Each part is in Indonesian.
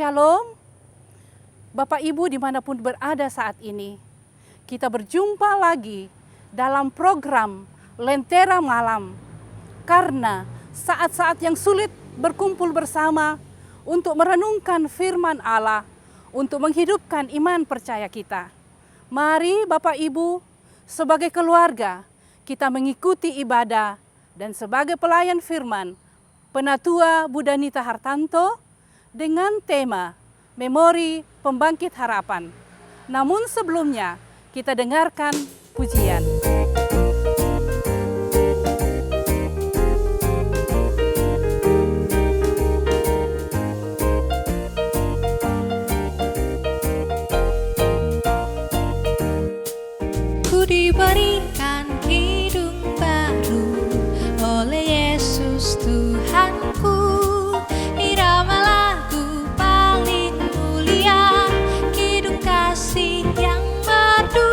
Shalom, Bapak Ibu dimanapun berada saat ini. Kita berjumpa lagi dalam program Lentera Malam. Karena saat-saat yang sulit berkumpul bersama untuk merenungkan firman Allah, untuk menghidupkan iman percaya kita. Mari Bapak Ibu, sebagai keluarga, kita mengikuti ibadah dan sebagai pelayan firman, Penatua Budanita Hartanto dengan tema Memori Pembangkit Harapan. Namun sebelumnya, kita dengarkan pujian. Ku diberikan hidung baru oleh Yesus Tuhanku. Irama lagu paling mulia, kidung kasih yang merdu.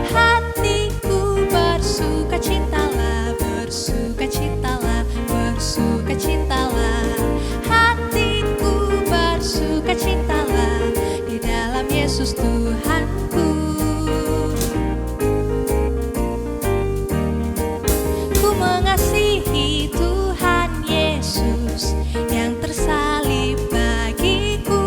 Hatiku bersukacitalah, bersukacitalah, bersukacitalah. Hatiku bersukacitalah di dalam Yesus Tuhanku. Ku mengasihi Tuhan Yesus yang tersalib bagiku.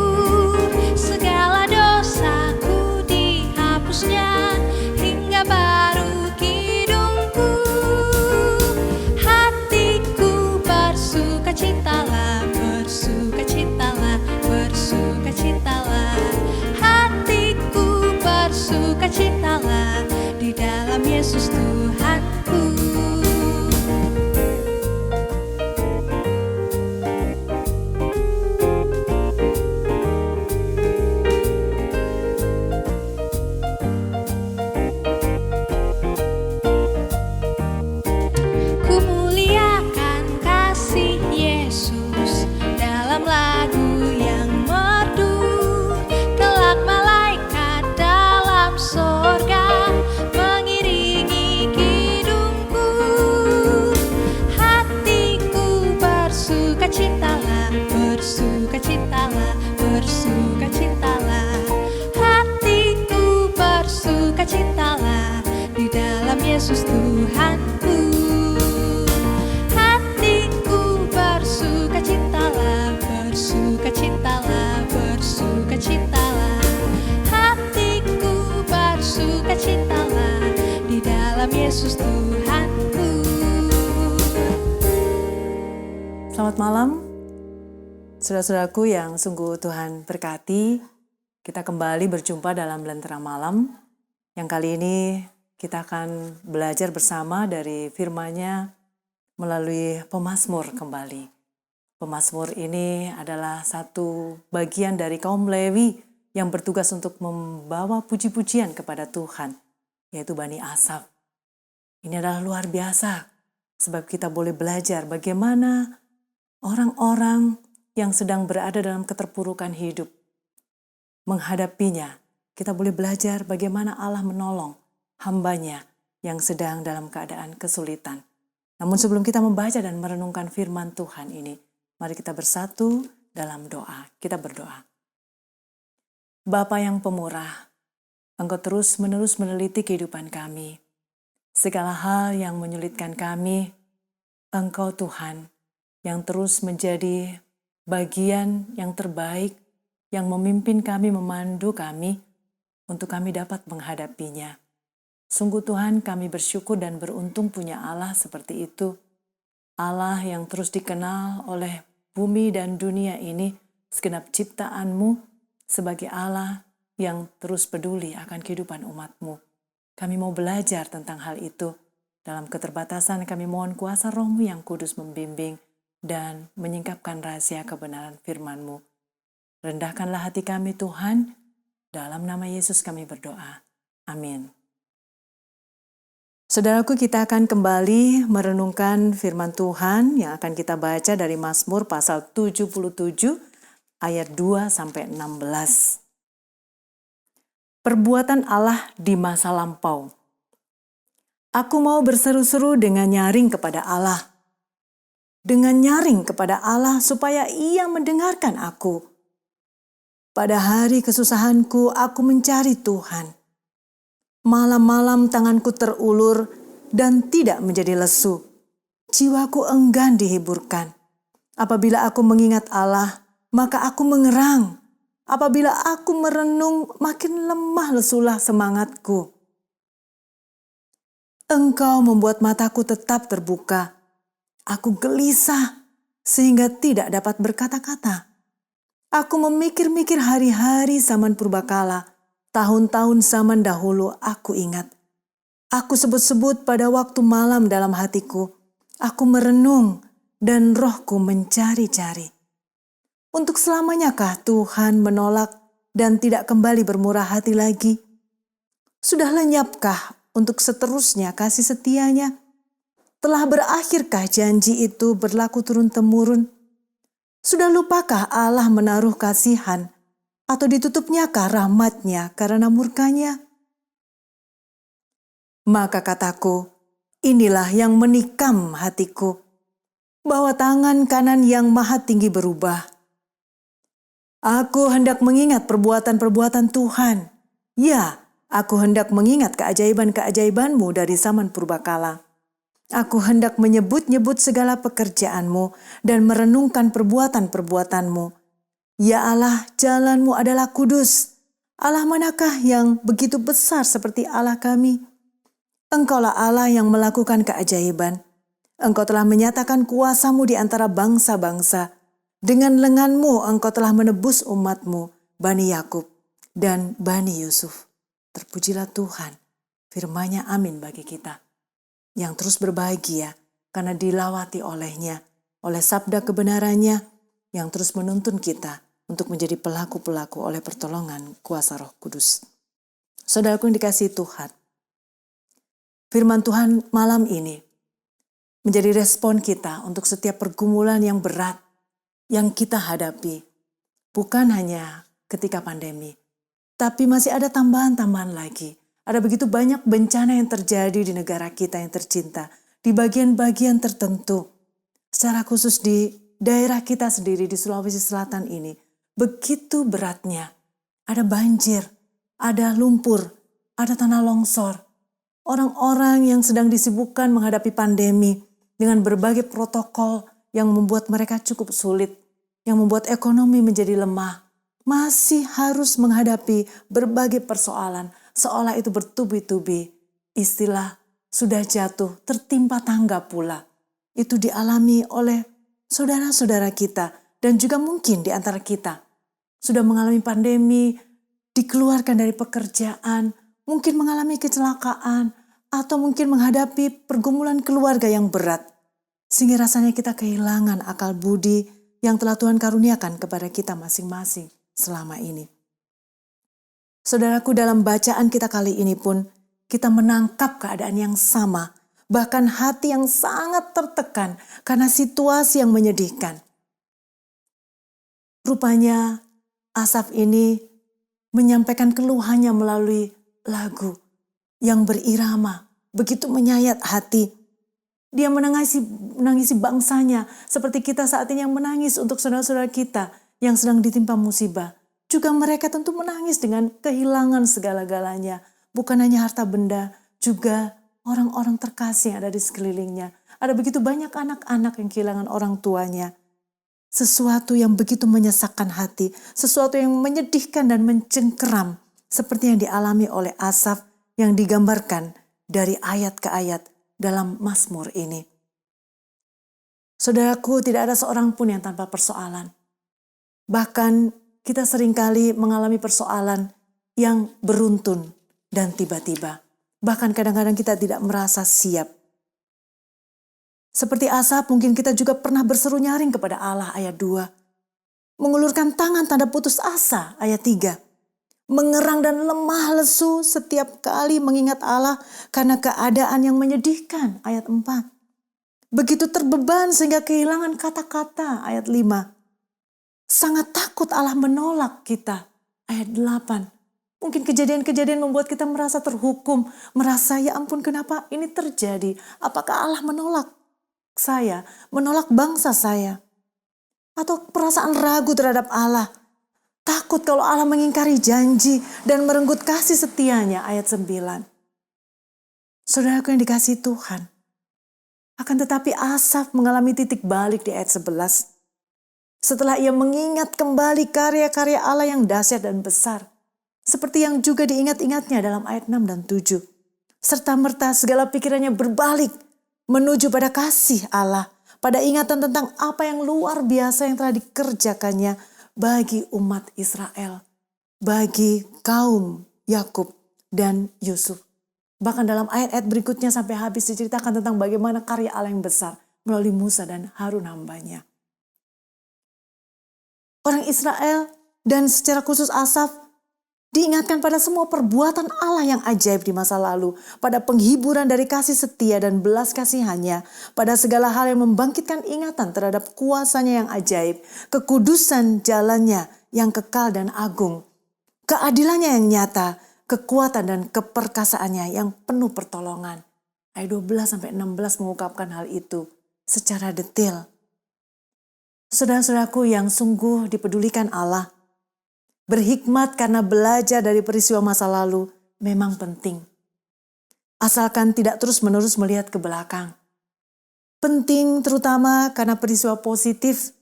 Segala dosaku dihapusnya hingga baru hidungku. Hatiku bersukacitalah, bersukacitalah, bersukacitalah. Hatiku bersukacitalah di dalam Yesus Tuhanku. Ku muliakan kasih Yesus dalam lagu yang merdu. Kelak malaikat dalam sorga mengiringi kidungku. Hatiku bersukacitalah, bersukacitalah, bersukacitalah. Hatiku bersukacitalah di dalam Yesus Tuhanku. Hatiku bersukacitalah, bersukacitalah, bersukacitalah. Hatiku bersukacitalah di dalam Yesus Tuhanku. Selamat malam, saudara-saudaraku yang sungguh Tuhan berkati. Kita kembali berjumpa dalam Lentera Malam. Yang kali ini kita akan belajar bersama dari firman-Nya melalui pemazmur kembali. Pemazmur ini adalah satu bagian dari kaum Lewi yang bertugas untuk membawa puji-pujian kepada Tuhan, yaitu Bani Asaf. Ini adalah luar biasa, sebab kita boleh belajar bagaimana orang-orang yang sedang berada dalam keterpurukan hidup menghadapinya. Kita boleh belajar bagaimana Allah menolong hamba-Nya yang sedang dalam keadaan kesulitan. Namun sebelum kita membaca dan merenungkan firman Tuhan ini, mari kita bersatu dalam doa. Kita berdoa. Bapa yang pemurah, Engkau terus-menerus meneliti kehidupan kami. Segala hal yang menyulitkan kami, Engkau Tuhan yang terus menjadi bagian yang terbaik, yang memimpin kami, memandu kami, untuk kami dapat menghadapinya. Sungguh Tuhan, kami bersyukur dan beruntung punya Allah seperti itu. Allah yang terus dikenal oleh bumi dan dunia ini, segenap ciptaan-Mu, sebagai Allah yang terus peduli akan kehidupan umat-Mu. Kami mau belajar tentang hal itu. Dalam keterbatasan kami mohon kuasa Roh-Mu yang kudus membimbing dan menyingkapkan rahasia kebenaran firman-Mu. Rendahkanlah hati kami Tuhan, dalam nama Yesus kami berdoa. Amin. Saudaraku, kita akan kembali merenungkan firman Tuhan yang akan kita baca dari Mazmur pasal 77 ayat 2-16. Perbuatan Allah di masa lampau. Aku mau berseru-seru dengan nyaring kepada Allah. dengan nyaring kepada Allah supaya Ia mendengarkan aku. Pada hari kesusahanku aku mencari Tuhan. Malam-malam tanganku terulur dan tidak menjadi lesu. Jiwaku enggan dihiburkan. Apabila aku mengingat Allah, maka aku mengerang. Apabila aku merenung, makin lemah lesulah semangatku. Engkau membuat mataku tetap terbuka. Aku gelisah sehingga tidak dapat berkata-kata. Aku memikir-mikir hari-hari zaman purbakala, tahun-tahun zaman dahulu aku ingat. Aku sebut-sebut pada waktu malam dalam hatiku. Aku merenung dan rohku mencari-cari. Untuk selamanyakah Tuhan menolak dan tidak kembali bermurah hati lagi? Sudah lenyapkah untuk seterusnya kasih setianya? Telah berakhirkah janji itu berlaku turun-temurun? Sudah lupakah Allah menaruh kasihan atau ditutupnyakah rahmatnya karena murkanya? Maka kataku, inilah yang menikam hatiku, bahwa tangan kanan yang maha tinggi berubah. Aku hendak mengingat perbuatan-perbuatan Tuhan. Ya, aku hendak mengingat keajaiban-keajaiban-Mu dari zaman purbakala. Aku hendak menyebut-nyebut segala pekerjaan-Mu dan merenungkan perbuatan-perbuatan-Mu. Ya Allah, jalan-Mu adalah kudus. Allah manakah yang begitu besar seperti Allah kami? Engkaulah Allah yang melakukan keajaiban. Engkau telah menyatakan kuasa-Mu di antara bangsa-bangsa. Dengan lengan-Mu engkau telah menebus umat-Mu, Bani Yakub dan Bani Yusuf. Terpujilah Tuhan, firman-Nya amin bagi kita. Yang terus berbahagia karena dilawati oleh-Nya, oleh sabda kebenaran-Nya yang terus menuntun kita untuk menjadi pelaku-pelaku oleh pertolongan kuasa Roh Kudus. Saudaraku yang dikasihi Tuhan, firman Tuhan malam ini menjadi respon kita untuk setiap pergumulan yang berat yang kita hadapi. Bukan hanya ketika pandemi, tapi masih ada tambahan-tambahan lagi. Ada begitu banyak bencana yang terjadi di negara kita yang tercinta, di bagian-bagian tertentu. Secara khusus di daerah kita sendiri di Sulawesi Selatan ini, begitu beratnya. Ada banjir, ada lumpur, ada tanah longsor. Orang-orang yang sedang disibukkan menghadapi pandemi dengan berbagai protokol yang membuat mereka cukup sulit, yang membuat ekonomi menjadi lemah, masih harus menghadapi berbagai persoalan, seolah itu bertubi-tubi. Istilah sudah jatuh, tertimpa tangga pula. Itu dialami oleh saudara-saudara kita dan juga mungkin di antara kita. Sudah mengalami pandemi, dikeluarkan dari pekerjaan, mungkin mengalami kecelakaan, atau mungkin menghadapi pergumulan keluarga yang berat. Sehingga rasanya kita kehilangan akal budi yang telah Tuhan karuniakan kepada kita masing-masing selama ini. Saudaraku, dalam bacaan kita kali ini pun kita menangkap keadaan yang sama, bahkan hati yang sangat tertekan karena situasi yang menyedihkan. Rupanya Asaf ini menyampaikan keluhannya melalui lagu yang berirama, begitu menyayat hati. Dia menangisi bangsanya seperti kita saat ini yang menangis untuk saudara-saudara kita yang sedang ditimpa musibah. Juga mereka tentu menangis dengan kehilangan segala-galanya. Bukan hanya harta benda, juga orang-orang terkasih yang ada di sekelilingnya. Ada begitu banyak anak-anak yang kehilangan orang tuanya. Sesuatu yang begitu menyesakkan hati, sesuatu yang menyedihkan dan mencengkeram, seperti yang dialami oleh Asaf yang digambarkan dari ayat ke ayat dalam Mazmur ini. Saudaraku, tidak ada seorang pun yang tanpa persoalan. Bahkan kita seringkali mengalami persoalan yang beruntun dan tiba-tiba. Bahkan kadang-kadang kita tidak merasa siap. Seperti Asaf, mungkin kita juga pernah berseru nyaring kepada Allah, ayat 2. Mengulurkan tangan tanda putus asa, ayat 3. Mengerang dan lemah lesu setiap kali mengingat Allah karena keadaan yang menyedihkan, ayat 4. Begitu terbeban sehingga kehilangan kata-kata, ayat 5. Sangat takut Allah menolak kita. Ayat 8. Mungkin kejadian-kejadian membuat kita merasa terhukum. Merasa ya ampun kenapa ini terjadi. Apakah Allah menolak? saya, menolak bangsa saya. Atau perasaan ragu terhadap Allah. Takut kalau Allah mengingkari janji dan merenggut kasih setianya, ayat 9. Saudaraku yang dikasihi Tuhan. Akan tetapi Asaf mengalami titik balik di ayat 11. Setelah ia mengingat kembali karya-karya Allah yang dahsyat dan besar. Seperti yang juga diingat-ingatnya dalam ayat 6 dan 7. Serta-merta segala pikirannya berbalik menuju pada kasih Allah. Pada ingatan tentang apa yang luar biasa yang telah dikerjakannya bagi umat Israel. Bagi kaum Yakub dan Yusuf. Bahkan dalam ayat-ayat berikutnya sampai habis diceritakan tentang bagaimana karya Allah yang besar melalui Musa dan Harun hambanya. Orang Israel dan secara khusus Asaf diingatkan pada semua perbuatan Allah yang ajaib di masa lalu. Pada penghiburan dari kasih setia dan belas kasihannya. Pada segala hal yang membangkitkan ingatan terhadap kuasanya yang ajaib. Kekudusan jalannya yang kekal dan agung. Keadilannya yang nyata. Kekuatan dan keperkasaannya yang penuh pertolongan. Ayat 12-16 mengungkapkan hal itu secara detail. Saudara-saudaraku yang sungguh dipedulikan Allah. Berhikmat karena belajar dari peristiwa masa lalu memang penting. Asalkan tidak terus-menerus melihat ke belakang. Penting terutama karena peristiwa positif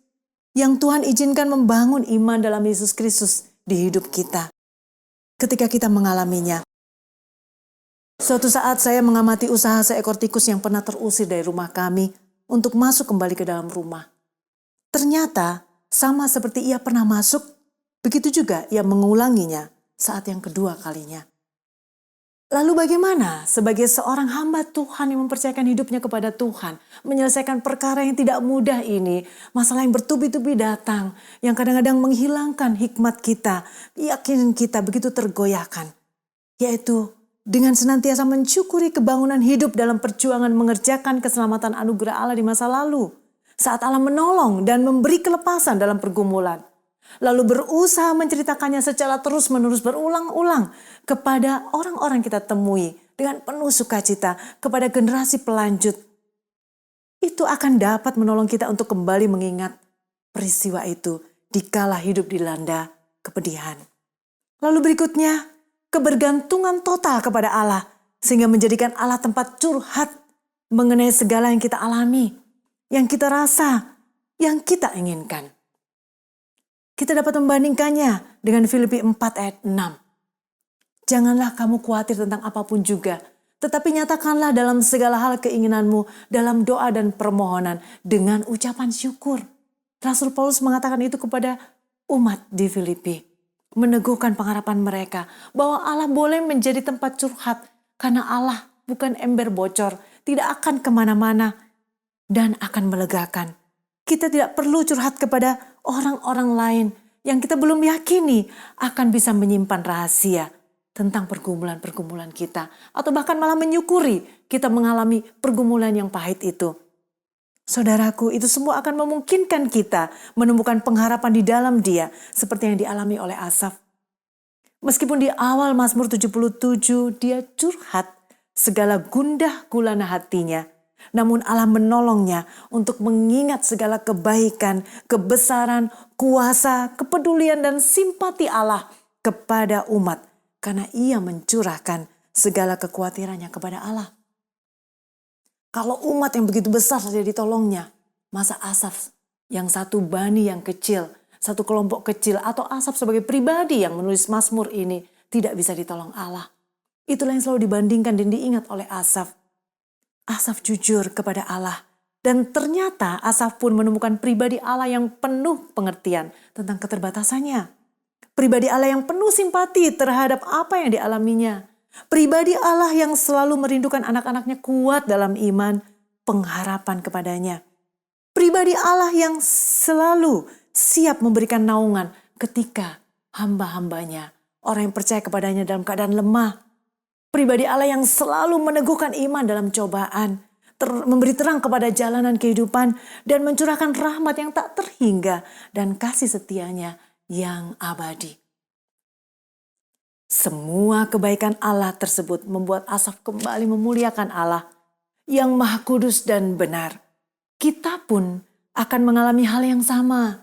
yang Tuhan izinkan membangun iman dalam Yesus Kristus di hidup kita. Ketika kita mengalaminya. Suatu saat saya mengamati usaha seekor tikus yang pernah terusir dari rumah kami untuk masuk kembali ke dalam rumah. Ternyata sama seperti ia pernah masuk, begitu juga ia mengulanginya saat yang kedua kalinya. Lalu bagaimana sebagai seorang hamba Tuhan yang mempercayakan hidupnya kepada Tuhan, menyelesaikan perkara yang tidak mudah ini, masalah yang bertubi-tubi datang, yang kadang-kadang menghilangkan hikmat kita, keyakinan kita begitu tergoyahkan, yaitu dengan senantiasa mensyukuri kebangunan hidup dalam perjuangan mengerjakan keselamatan anugerah Allah di masa lalu, saat Allah menolong dan memberi kelepasan dalam pergumulan. Lalu berusaha menceritakannya secara terus-menerus berulang-ulang kepada orang-orang kita temui dengan penuh sukacita kepada generasi pelanjut. Itu akan dapat menolong kita untuk kembali mengingat peristiwa itu dikala hidup dilanda kepedihan. Lalu berikutnya, kebergantungan total kepada Allah sehingga menjadikan Allah tempat curhat mengenai segala yang kita alami, yang kita rasa, yang kita inginkan. Kita dapat membandingkannya dengan Filipi 4 ayat 6. Janganlah kamu khawatir tentang apapun juga, tetapi nyatakanlah dalam segala hal keinginanmu dalam doa dan permohonan dengan ucapan syukur. Rasul Paulus mengatakan itu kepada umat di Filipi, meneguhkan pengharapan mereka bahwa Allah boleh menjadi tempat curhat karena Allah bukan ember bocor, tidak akan kemana-mana dan akan melegakan. Kita tidak perlu curhat kepada orang-orang lain yang kita belum yakini akan bisa menyimpan rahasia tentang pergumulan-pergumulan kita. Atau bahkan malah menyukuri kita mengalami pergumulan yang pahit itu. Saudaraku, itu semua akan memungkinkan kita menemukan pengharapan di dalam Dia seperti yang dialami oleh Asaf. Meskipun di awal Mazmur 77 dia curhat segala gundah gulana hatinya. Namun Allah menolongnya untuk mengingat segala kebaikan, kebesaran, kuasa, kepedulian dan simpati Allah kepada umat. Karena ia mencurahkan segala kekhawatirannya kepada Allah. Kalau umat yang begitu besar saja ditolongnya, masa Asaf yang satu bani yang kecil, satu kelompok kecil, atau Asaf sebagai pribadi yang menulis Mazmur ini tidak bisa ditolong Allah. Itulah yang selalu dibandingkan dan diingat oleh Asaf. Asaf jujur kepada Allah. Dan ternyata Asaf pun menemukan pribadi Allah yang penuh pengertian tentang keterbatasannya. Pribadi Allah yang penuh simpati terhadap apa yang dialaminya. Pribadi Allah yang selalu merindukan anak-anaknya kuat dalam iman, pengharapan kepadanya. Pribadi Allah yang selalu siap memberikan naungan ketika hamba-hambanya, orang yang percaya kepadanya dalam keadaan lemah. Pribadi Allah yang selalu meneguhkan iman dalam cobaan, memberi terang kepada jalanan kehidupan, dan mencurahkan rahmat yang tak terhingga dan kasih setianya yang abadi. Semua kebaikan Allah tersebut membuat Asaf kembali memuliakan Allah yang Maha Kudus dan benar. kita pun akan mengalami hal yang sama.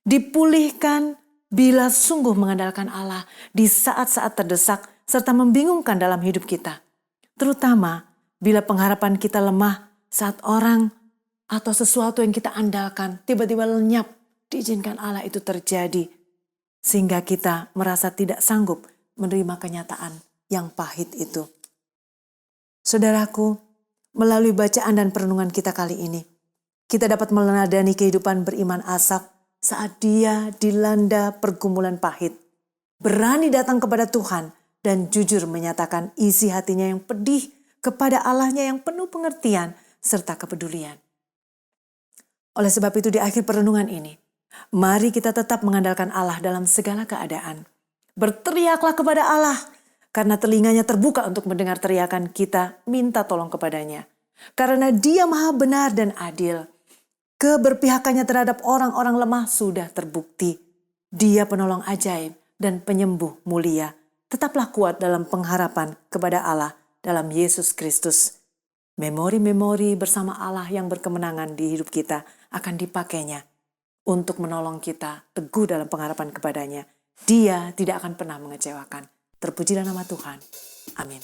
Dipulihkan bila sungguh mengandalkan Allah di saat-saat terdesak serta membingungkan dalam hidup kita. Terutama bila pengharapan kita lemah saat orang atau sesuatu yang kita andalkan tiba-tiba lenyap, diizinkan Allah itu terjadi. Sehingga kita merasa tidak sanggup menerima kenyataan yang pahit itu. Saudaraku, melalui bacaan dan perenungan kita kali ini, kita dapat meneladani kehidupan beriman Asaf saat dia dilanda pergumulan pahit. Berani datang kepada Tuhan dan jujur menyatakan isi hatinya yang pedih kepada Allahnya yang penuh pengertian serta kepedulian. Oleh sebab itu di akhir perenungan ini, mari kita tetap mengandalkan Allah dalam segala keadaan. Berteriaklah kepada Allah karena telinganya terbuka untuk mendengar teriakan kita minta tolong kepadanya. Karena Dia maha benar dan adil. Keberpihakannya terhadap orang-orang lemah sudah terbukti. Dia penolong ajaib dan penyembuh mulia. Tetaplah kuat dalam pengharapan kepada Allah dalam Yesus Kristus. Memori-memori bersama Allah yang berkemenangan di hidup kita akan dipakainya untuk menolong kita teguh dalam pengharapan kepadanya. Dia tidak akan pernah mengecewakan. Terpujilah nama Tuhan. Amin.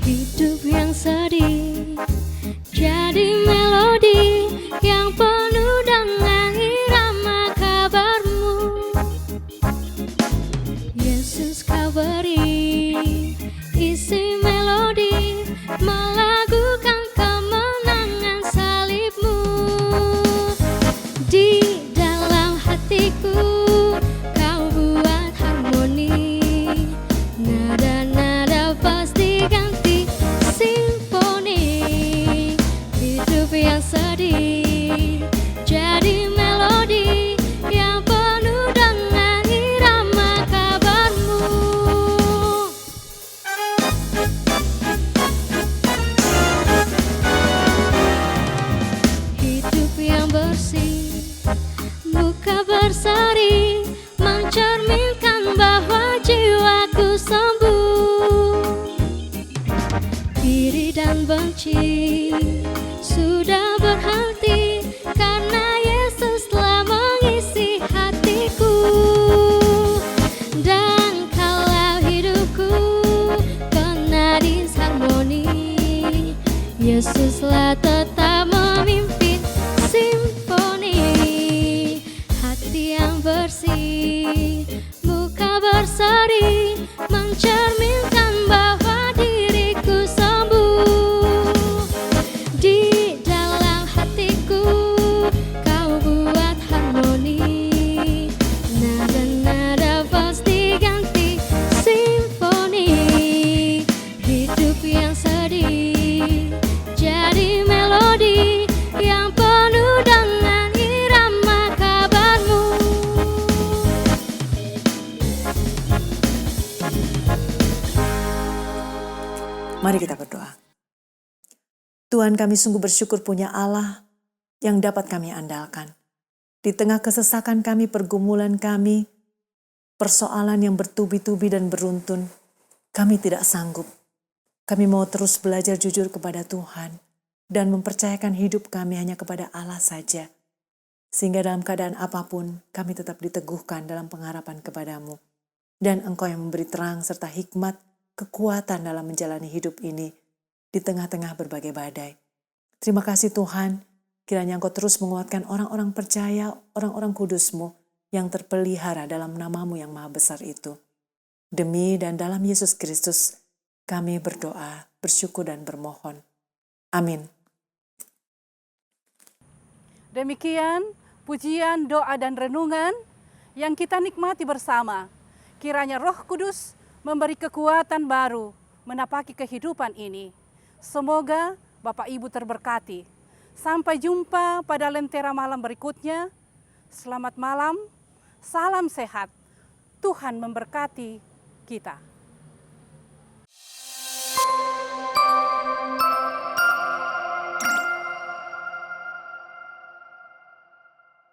Hidup yang sedih jadi melodi yang penuh dengan irama kabarmu. Yesus kau beri isi melodi melagukan kemenangan salibmu. Di dalam hatiku kau buat harmoni, nada-nada pasti ganti simfoni. Hidup yang sedih jadi melodi yang penuh dengan irama kabarmu. Hidup yang bersih, muka berseri, mencerminkan bahwa jiwaku sembuh. Iri dan benci sudah berhenti karena Yesus telah mengisi hatiku. Dan kalau hidupku kena disharmoni, Yesuslah tetap memimpin simfoni. Hati yang bersih, muka berseri, mencerminkan bahwa diriku sembuh. Di dalam hatiku kau buat harmoni, nada-nada pasti ganti simfoni. Hidup yang sedih jadi melodi yang penuh dengan irama kabarmu. Mari kita berdoa. Tuhan, kami sungguh bersyukur punya Allah yang dapat kami andalkan. Di tengah kesesakan kami, pergumulan kami, persoalan yang bertubi-tubi dan beruntun, kami tidak sanggup. Kami mau terus belajar jujur kepada Tuhan dan mempercayakan hidup kami hanya kepada Allah saja. Sehingga dalam keadaan apapun, kami tetap diteguhkan dalam pengharapan kepadamu. Dan Engkau yang memberi terang serta hikmat, kekuatan dalam menjalani hidup ini di tengah-tengah berbagai badai. Terima kasih Tuhan, kiranya Engkau terus menguatkan orang-orang percaya, orang-orang kudus-Mu yang terpelihara dalam nama-Mu yang maha besar itu. Demi dan dalam Yesus Kristus, kami berdoa, bersyukur dan bermohon. Amin. Demikian pujian, doa, dan renungan yang kita nikmati bersama. Kiranya Roh Kudus memberi kekuatan baru menapaki kehidupan ini. Semoga Bapak Ibu terberkati. Sampai jumpa pada Lentera Malam berikutnya. Selamat malam, salam sehat. Tuhan memberkati kita.